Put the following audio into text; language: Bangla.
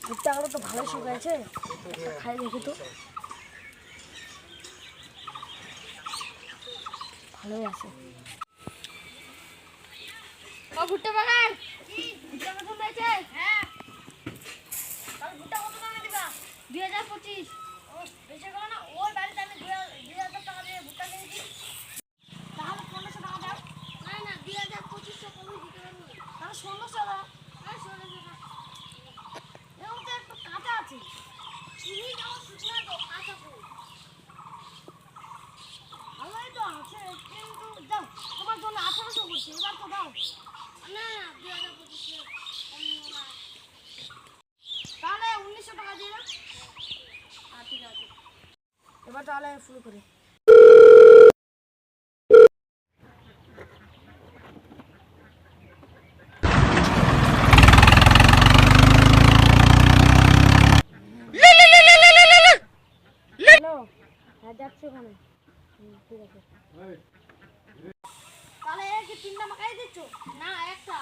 ভুট্টাগুলো তো ভালো শুকাইছে, খাই দেখি তো। ভালোই আছে। ভুট্টা বাগান ভুট্টা পছন্দ হয়েছে? হ্যাঁ। তাহলে ভুট্টা কত দামে দিবা? 2025। ও বেশি করে না, ওই বাড়িতে আমি 2000 টাকা দিয়ে ভুট্টা কিনেছি। তাহলে 1500 টাকা দাও। না না 2025 কমে দিতে পারবো। তাহলে 1600 দাও। হ্যাঁ 1600 টাকা। এও তো একটু কাঁচা আছে। চিনি দাও শুকনা তো কাঁচা কই। ভালোই তো আছে কিন্তু দাও, তোমার জন্য 1800 করছি, এবার তো দাও। না না 2025 কম নিও না। তাহলে 1900 টাকা দিয়ে দাও। ঠিক আছে, এবার তাহলে শুরু করি। হ্যালো, হ্যাঁ যাচ্ছি ওখানে। ঠিক আছে। তাহলে কি 3টা মাখাই দিচ্ছ? না একটা।